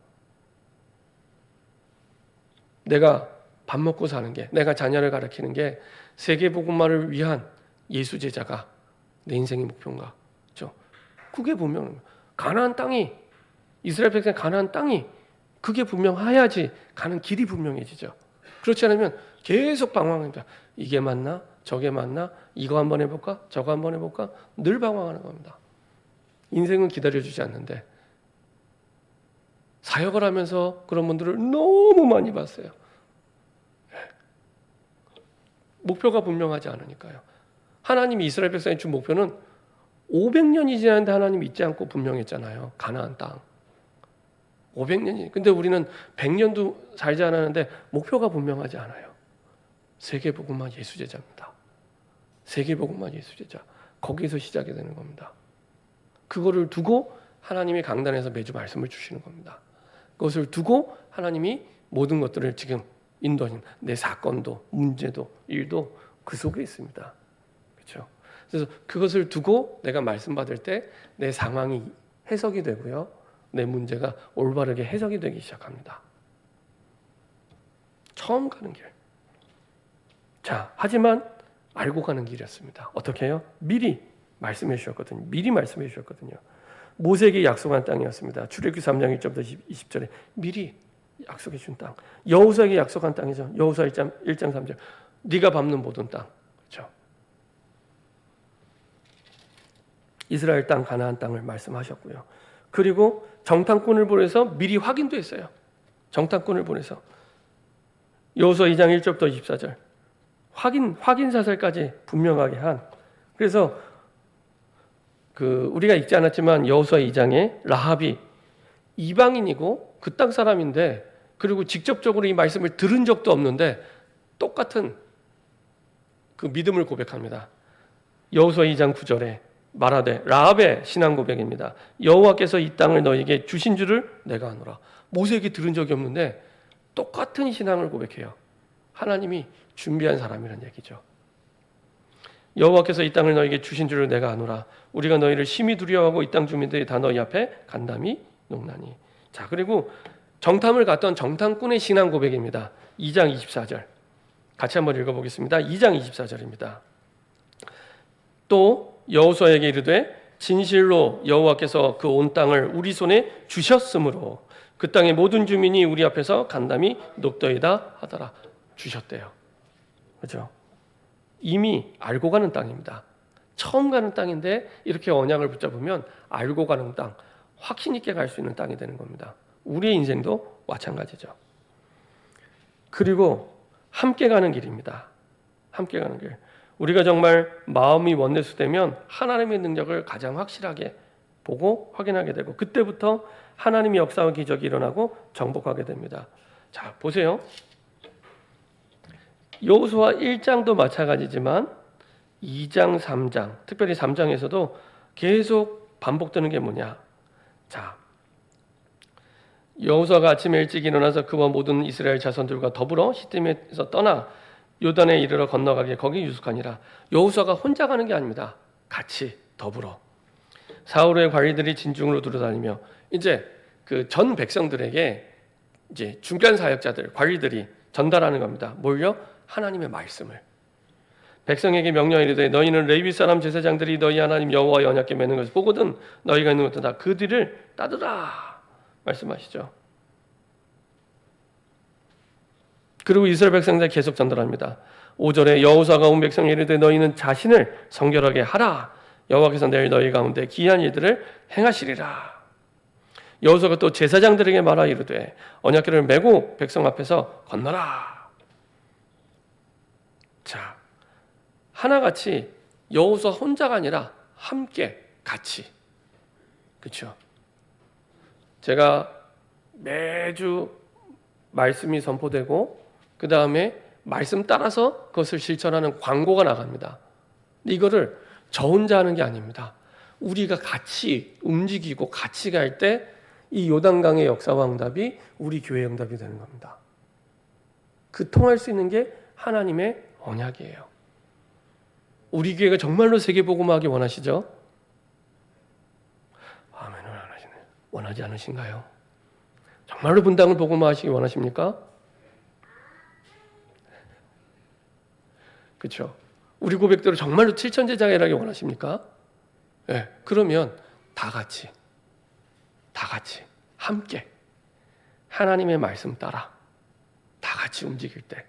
내가 밥 먹고 사는 게, 내가 자녀를 가르치는 게 세계복음화를 위한 예수 제자가 내 인생의 목표인가? 그렇죠? 그게 분명 가나안 땅이, 이스라엘 백성 가나안 땅이 그게 분명해야지 가는 길이 분명해지죠. 그렇지 않으면 계속 방황합니다. 이게 맞나? 저게 맞나? 이거 한번 해볼까? 저거 한번 해볼까? 늘 방황하는 겁니다. 인생은 기다려주지 않는데 사역을 하면서 그런 분들을 너무 많이 봤어요. 목표가 분명하지 않으니까요. 하나님이 이스라엘 백성에 준 목표는 500년이 지났는데 하나님이 잊지 않고 분명했잖아요. 가나안 땅. 500년이. 근데 우리는 100년도 살지 않았는데 목표가 분명하지 않아요. 세계복음화 예수제자입니다. 세계복음화 예수제자. 거기서 시작이 되는 겁니다. 그거를 두고 하나님이 강단에서 매주 말씀을 주시는 겁니다. 그것을 두고 하나님이 모든 것들을 지금 인도하신 내 사건도 문제도 일도 그 속에 있습니다. 그렇죠? 그래서 그것을 두고 내가 말씀 받을 때 내 상황이 해석이 되고요. 내 문제가 올바르게 해석이 되기 시작합니다. 처음 가는 길. 자, 하지만 알고 가는 길이었습니다. 어떻게 해요? 미리 말씀해 주셨거든요. 미리 말씀해 주셨거든요. 모세에게 약속한 땅이었습니다. 출애굽기 3장 1절부터 20절에 미리 약속해 준 땅. 여호수아에게 약속한 땅이죠. 여호수아 1장 3절. 네가 밟는 모든 땅. 그렇죠? 이스라엘 땅 가나안 땅을 말씀하셨고요. 그리고 정탐꾼을 보내서 미리 확인도 했어요. 정탐꾼을 보내서 여호수아 2장 1절부터 24절. 확인 사살까지 분명하게 한. 그래서 우리가 읽지 않았지만 여호수아 2장에 라합이 이방인이고 그 땅 사람인데 그리고 직접적으로 이 말씀을 들은 적도 없는데 똑같은 그 믿음을 고백합니다. 여호수아 2장 9절에 말하되 라합의 신앙 고백입니다. 여호와께서 이 땅을 너에게 주신 줄을 내가 아노라. 모세에게 들은 적이 없는데 똑같은 신앙을 고백해요. 하나님이 준비한 사람이란 얘기죠. 여호와께서 이 땅을 너에게 주신 줄을 내가 아노라. 우리가 너희를 심히 두려워하고 이 땅 주민들이 다 너희 앞에 간담이 녹나니. 자, 그리고 정탐을 갔던 정탐꾼의 신앙 고백입니다. 2장 24절. 같이 한번 읽어보겠습니다. 2장 24절입니다. 또 여호수아에게 이르되 진실로 여호와께서 그 온 땅을 우리 손에 주셨으므로 그 땅의 모든 주민이 우리 앞에서 간담이 녹더이다 하더라. 주셨대요. 그렇죠? 이미 알고 가는 땅입니다. 처음 가는 땅인데 이렇게 언약을 붙잡으면 알고 가는 땅, 확신 있게 갈 수 있는 땅이 되는 겁니다. 우리의 인생도 마찬가지죠. 그리고 함께 가는 길입니다. 함께 가는 길. 우리가 정말 마음이 원내수되면 하나님의 능력을 가장 확실하게 보고 확인하게 되고 그때부터 하나님의 역사와 기적이 일어나고 정복하게 됩니다. 자, 보세요. 여호수아 1장도 마찬가지지만 2장, 3장, 특별히 3장에서도 계속 반복되는 게 뭐냐? 자, 여호수아가 아침에 일찍 일어나서 그와 모든 이스라엘 자손들과 더불어 시팀에서 떠나 요단에 이르러 건너가게 거기 유숙하니라. 여호수아가 혼자 가는 게 아닙니다. 같이 더불어. 사울의 관리들이 진중으로 두루다니며 이제 그 전 백성들에게 이제 중간 사역자들, 관리들이 전달하는 겁니다. 뭘요? 하나님의 말씀을. 백성에게 명령이르되 너희는 레위 사람 제사장들이 너희 하나님 여호와의 언약궤 매는 것을 보거든 너희가 있는 것도 다 그들을 따르라 말씀하시죠. 그리고 이스라엘 백성들 계속 전달합니다. 5절에 여호수아가 온 백성에게 이르되 너희는 자신을 성결하게 하라. 여호와께서 내일 너희 가운데 기이한 일들을 행하시리라. 여호수아가 또 제사장들에게 말하 이르되 언약궤를 메고 백성 앞에서 건너라. 자, 하나같이 여호수아 혼자가 아니라 함께 같이. 그렇죠? 제가 매주 말씀이 선포되고 그 다음에 말씀 따라서 그것을 실천하는 광고가 나갑니다. 이거를 저 혼자 하는 게 아닙니다. 우리가 같이 움직이고 같이 갈 때 이 요단강의 역사와 응답이 우리 교회의 응답이 되는 겁니다. 그 통할 수 있는 게 하나님의 언약이에요. 우리 교회가 정말로 세계복음화하기 원하시죠? 아멘을 안 하시네. 원하지 않으신가요? 정말로 분당을 복음화하시기 원하십니까? 그렇죠? 우리 고백대로 정말로 7천 제자가 일하기 원하십니까? 네, 그러면 다 같이 함께 하나님의 말씀 따라 다 같이 움직일 때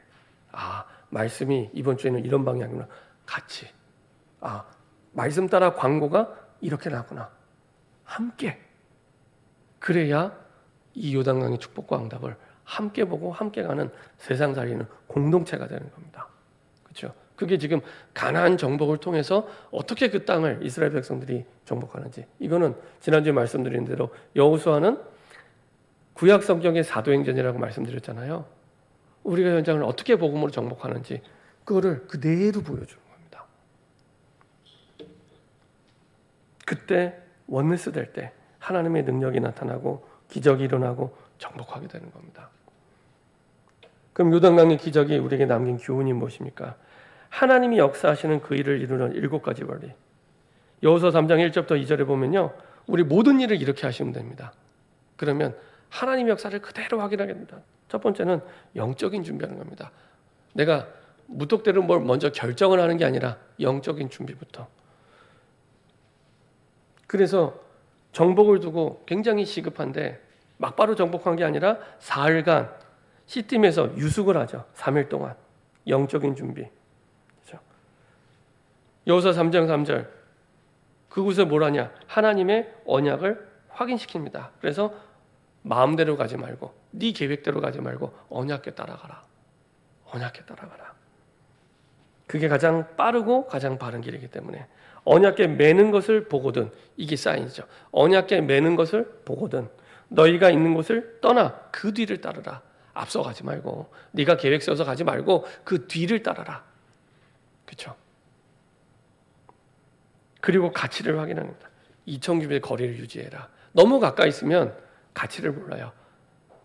말씀이 이번 주에는 이런 방향이구나. 같이. 말씀 따라 광고가 이렇게 나구나. 함께. 그래야 이 요단강의 축복과 응답을 함께 보고 함께 가는 세상 살리는 공동체가 되는 겁니다. 그렇죠? 그게 지금 가나안 정복을 통해서 어떻게 그 땅을 이스라엘 백성들이 정복하는지, 이거는 지난주에 말씀드린 대로 여호수아는 구약 성경의 사도행전이라고 말씀드렸잖아요. 우리가 현장을 어떻게 복음으로 정복하는지 그거를 그대로 보여주는 겁니다. 그때 원네스 될 때 하나님의 능력이 나타나고 기적이 일어나고 정복하게 되는 겁니다. 그럼 요단강의 기적이 우리에게 남긴 교훈이 무엇입니까? 하나님이 역사하시는 그 일을 이루는 7가지 원리. 여호수아 3장 1절부터 2절에 보면요, 우리 모든 일을 이렇게 하시면 됩니다. 그러면 하나님의 역사를 그대로 확인하게 됩니다. 첫 번째는 영적인 준비하는 겁니다. 내가 무턱대로 뭘 먼저 결정을 하는 게 아니라 영적인 준비부터. 그래서 정복을 두고 굉장히 시급한데 막바로 정복한 게 아니라 사흘간 시팀에서 유숙을 하죠. 3일 동안. 영적인 준비. 그렇죠? 여호수아 3장 3절. 그곳에 뭘 하냐? 하나님의 언약을 확인시킵니다. 그래서 마음대로 가지 말고 네 계획대로 가지 말고 언약궤 따라가라. 언약궤 따라가라. 그게 가장 빠르고 가장 바른 길이기 때문에 언약궤 매는 것을 보거든. 이게 사인이죠. 언약궤 매는 것을 보거든 너희가 있는 곳을 떠나 그 뒤를 따르라. 앞서가지 말고 네가 계획 세워서 가지 말고 그 뒤를 따라라. 그렇죠? 그리고 가치를 확인합니다. 2,000규빗의 거리를 유지해라. 너무 가까이 있으면 가치를 몰라요.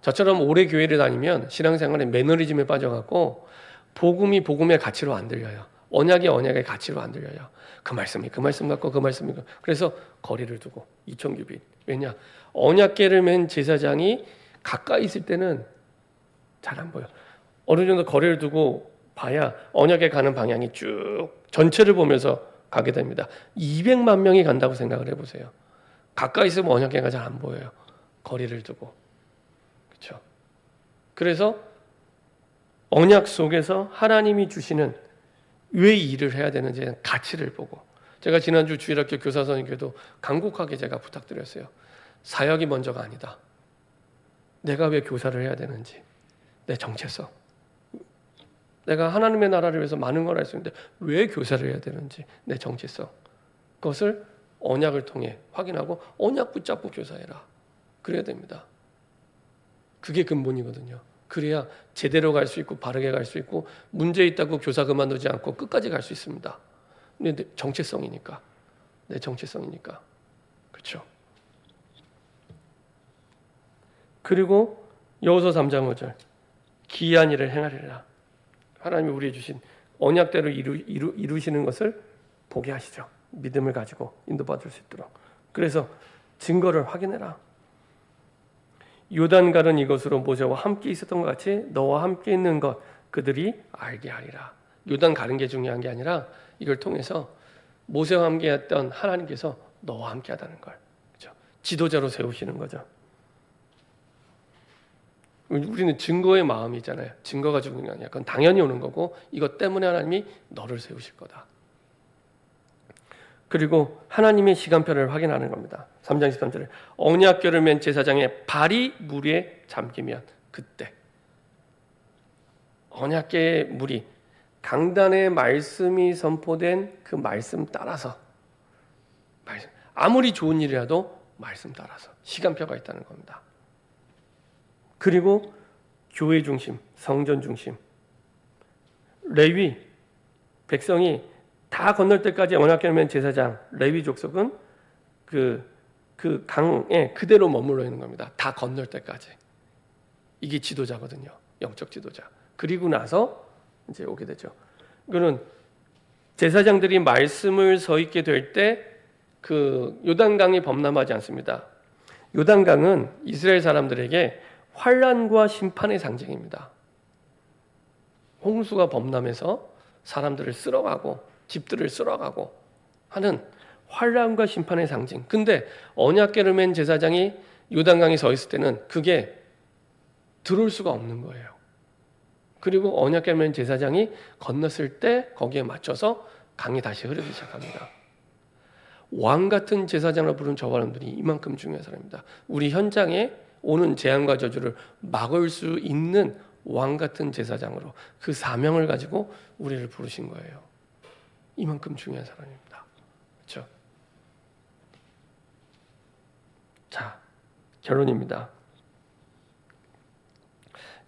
저처럼 오래 교회를 다니면 신앙생활에 매너리즘에 빠져갖고 복음이 복음의 가치로 안 들려요. 언약이 언약의 가치로 안 들려요. 그 말씀이 그 말씀 같고 그 말씀이 그래서 거리를 두고 2,000규빗. 왜냐? 언약궤를 맨 제사장이 가까이 있을 때는 잘 안 보여. 어느 정도 거리를 두고 봐야 언약궤 가는 방향이 쭉 전체를 보면서 가게 됩니다. 200만 명이 간다고 생각을 해보세요. 가까이 있으면 언약궤가 잘 안 보여요. 거리를 두고. 그렇죠? 그래서 언약 속에서 하나님이 주시는 왜 일을 해야 되는지 가치를 보고, 제가 지난주 주일학교 교사 선생님께도 간곡하게 제가 부탁드렸어요. 사역이 먼저가 아니다. 내가 왜 교사를 해야 되는지, 내 정체성, 내가 하나님의 나라를 위해서 많은 걸 할 수 있는데 왜 교사를 해야 되는지, 내 정체성, 그것을 언약을 통해 확인하고 언약 붙잡고 교사해라. 그래야 됩니다. 그게 근본이거든요. 그래야 제대로 갈 수 있고 바르게 갈 수 있고 문제 있다고 교사 그만두지 않고 끝까지 갈 수 있습니다. 근데 정체성이니까, 내 정체성이니까. 그렇죠? 그리고 여호수아 3장 5절 기이한 일을 행하리라. 하나님이 우리에게 주신 언약대로 이루시는 것을 보게 하시죠. 믿음을 가지고 인도받을 수 있도록. 그래서 증거를 확인해라. 요단 가른 이것으로 모세와 함께 있었던 것 같이 너와 함께 있는 것 그들이 알게 하리라. 요단 가른 게 중요한 게 아니라 이걸 통해서 모세와 함께 했던 하나님께서 너와 함께 하다는 걸, 그렇죠? 지도자로 세우시는 거죠. 우리는 증거의 마음이잖아요. 증거가 중요한 게 그건 당연히 오는 거고 이것 때문에 하나님이 너를 세우실 거다. 그리고 하나님의 시간표를 확인하는 겁니다. 3장 13절에 언약궤를 맨 제사장의 발이 물에 잠기면 그때 언약궤의 물이 강단의 말씀이 선포된 그 말씀 따라서, 아무리 좋은 일이라도 말씀 따라서 시간표가 있다는 겁니다. 그리고 교회 중심, 성전 중심, 레위 백성이 다 건널 때까지 언약궤를 맨 제사장 레위 족속은 그 강에 그대로 머물러 있는 겁니다. 다 건널 때까지. 이게 지도자거든요. 영적 지도자. 그리고 나서 이제 오게 되죠. 이거는 제사장들이 말씀을 서 있게 될 때 그 요단강이 범람하지 않습니다. 요단강은 이스라엘 사람들에게 환난과 심판의 상징입니다. 홍수가 범람해서 사람들을 쓸어가고 집들을 쓸어가고 하는 환난과 심판의 상징. 근데 언약궤를 맨 제사장이 요단강에 서 있을 때는 그게 들어올 수가 없는 거예요. 그리고 언약궤를 맨 제사장이 건넜을 때 거기에 맞춰서 강이 다시 흐르기 시작합니다. 왕 같은 제사장을 부른 저 사람들이 이만큼 중요한 사람입니다. 우리 현장에 오는 재앙과 저주를 막을 수 있는 왕 같은 제사장으로 그 사명을 가지고 우리를 부르신 거예요. 이만큼 중요한 사람입니다. 그렇죠? 자, 결론입니다.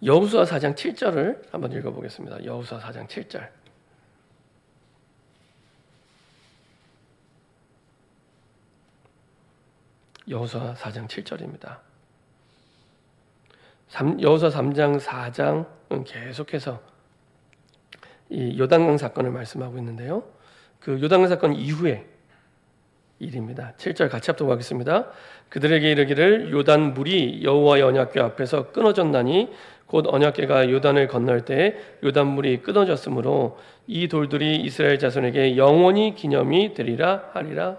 여호수아 4장 7절을 한번 읽어보겠습니다. 여호수아 4장 7절. 여호수아 4장 7절입니다. 여호수아 3장 4장은 계속해서 이 요단강 사건을 말씀하고 있는데요. 그 요단강 사건 이후에 일입니다. 7절 같이 합독 하겠습니다. 그들에게 이르기를 요단 물이 여호와의 언약궤 앞에서 끊어졌나니 곧 언약궤가 요단을 건널 때에 요단 물이 끊어졌으므로 이 돌들이 이스라엘 자손에게 영원히 기념이 되리라 하리라.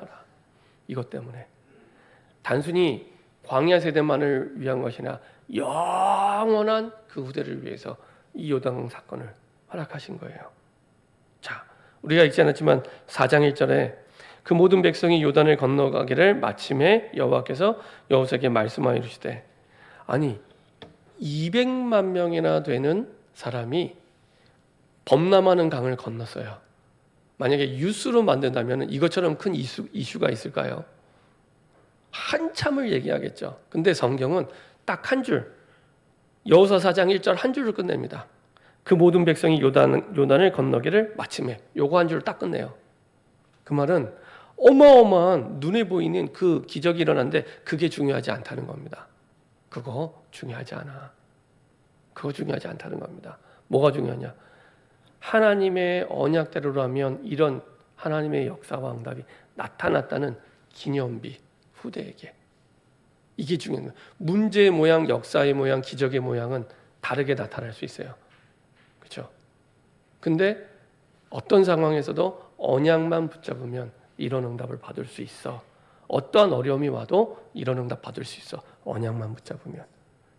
이것 때문에 단순히 광야 세대만을 위한 것이나 영원한 그 후대를 위해서 이 요단강 사건을 허락하신 거예요. 자, 우리가 읽지 않았지만 4장 1절에 그 모든 백성이 요단을 건너가기를 마침에 여호와께서 여호수아에게 말씀하여 이르시되, 아니 200만 명이나 되는 사람이 범람하는 강을 건넜어요. 만약에 뉴스로 만든다면 이것처럼 큰 이슈가 있을까요? 한참을 얘기하겠죠. 근데 성경은 딱 한 줄, 여호수아 4장 1절 한 줄을 끝냅니다. 그 모든 백성이 요단을 건너기를 마침에, 요거 한 줄을 딱 끝내요. 그 말은 어마어마한 눈에 보이는 그 기적이 일어났는데 그게 중요하지 않다는 겁니다. 그거 중요하지 않아. 그거 중요하지 않다는 겁니다. 뭐가 중요하냐? 하나님의 언약대로라면 이런 하나님의 역사와 응답이 나타났다는 기념비, 후대에게. 이게 중요한 거예요. 문제의 모양, 역사의 모양, 기적의 모양은 다르게 나타날 수 있어요. 그렇죠? 근데 어떤 상황에서도 언약만 붙잡으면 이런 응답을 받을 수 있어. 어떠한 어려움이 와도 이런 응답 받을 수 있어. 언약만 붙잡으면.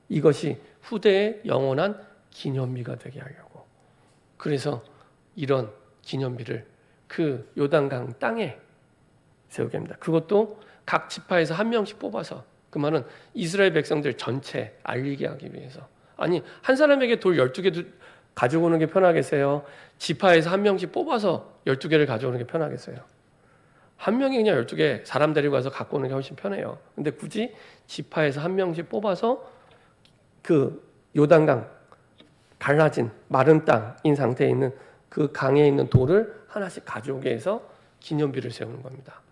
이것이 후대의 영원한 기념비가 되게 하려고. 그래서 이런 기념비를 그 요단강 땅에 세우게 합니다. 그것도 각 지파에서 한 명씩 뽑아서, 그 말은 이스라엘 백성들 전체 알리게 하기 위해서. 아니, 한 사람에게 돌 12개 가져오는 게 편하겠어요? 지파에서 한 명씩 뽑아서 12개를 가져오는 게 편하겠어요? 한 명이 그냥 12개 사람 데리고 가서 갖고 오는 게 훨씬 편해요. 근데 굳이 지파에서 한 명씩 뽑아서 그 요단강 갈라진 마른 땅인 상태에 있는 그 강에 있는 돌을 하나씩 가져오게 해서 기념비를 세우는 겁니다.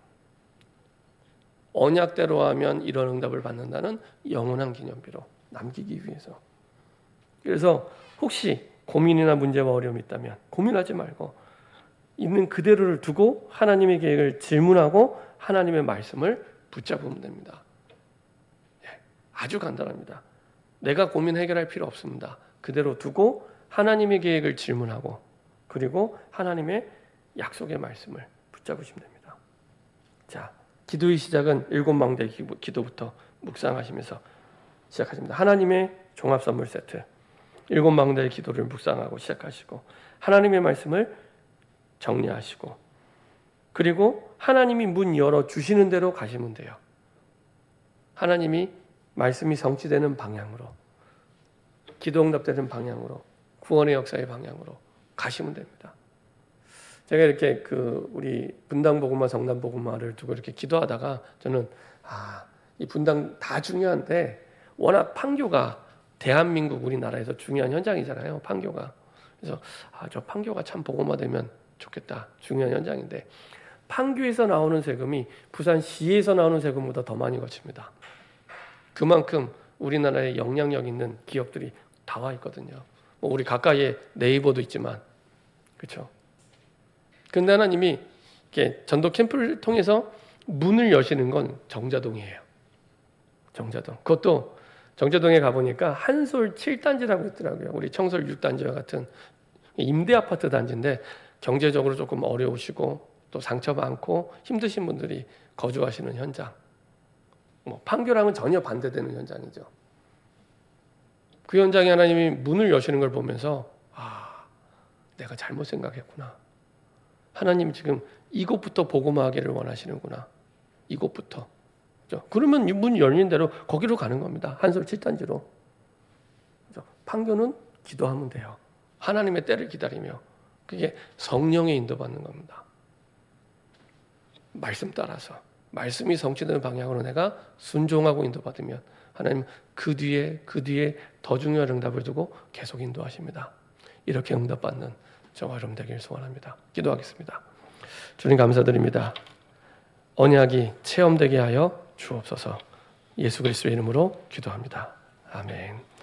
언약대로 하면 이런 응답을 받는다는 영원한 기념비로 남기기 위해서. 그래서 혹시 고민이나 문제와 어려움이 있다면 고민하지 말고 있는 그대로를 두고 하나님의 계획을 질문하고 하나님의 말씀을 붙잡으면 됩니다. 아주 간단합니다. 내가 고민 해결할 필요 없습니다. 그대로 두고 하나님의 계획을 질문하고 그리고 하나님의 약속의 말씀을 붙잡으시면 됩니다. 자, 기도의 시작은 7망대 기도부터 묵상하시면서 시작하십니다. 하나님의 종합선물 세트 7망대의 기도를 묵상하고 시작하시고 하나님의 말씀을 정리하시고 그리고 하나님이 문 열어주시는 대로 가시면 돼요. 하나님이 말씀이 성취되는 방향으로, 기도 응답되는 방향으로, 구원의 역사의 방향으로 가시면 됩니다. 제가 이렇게 우리 분당 복음화, 성남 복음화를 두고 이렇게 기도하다가 저는 이 분당 다 중요한데 워낙 판교가 대한민국 우리나라에서 중요한 현장이잖아요. 판교가. 그래서 저 판교가 참 복음화되면 좋겠다. 중요한 현장인데 판교에서 나오는 세금이 부산시에서 나오는 세금보다 더 많이 거칩니다. 그만큼 우리나라에 영향력 있는 기업들이 다 와 있거든요. 우리 가까이에 네이버도 있지만, 그렇죠? 근데 하나님이 이렇게 전도 캠프를 통해서 문을 여시는 건 정자동이에요. 정자동. 그것도 정자동에 가보니까 한솔 7단지라고 있더라고요. 우리 청솔 6단지와 같은 임대 아파트 단지인데 경제적으로 조금 어려우시고 또 상처 많고 힘드신 분들이 거주하시는 현장. 판교랑은 전혀 반대되는 현장이죠. 그 현장에 하나님이 문을 여시는 걸 보면서 내가 잘못 생각했구나. 하나님 지금 이곳부터 복음화하기를 원하시는구나. 이곳부터. 그러면 문 열린 대로 거기로 가는 겁니다. 한솔 7단지로. 판교는 기도하면 돼요. 하나님의 때를 기다리며. 그게 성령의 인도받는 겁니다. 말씀 따라서. 말씀이 성취되는 방향으로 내가 순종하고 인도받으면 하나님 그 뒤에 더 중요한 응답을 두고 계속 인도하십니다. 이렇게 응답받는 저와 여러분 되길 소원합니다. 기도하겠습니다. 주님 감사드립니다. 언약이 체험되게 하여 주옵소서. 예수 그리스도의 이름으로 기도합니다. 아멘.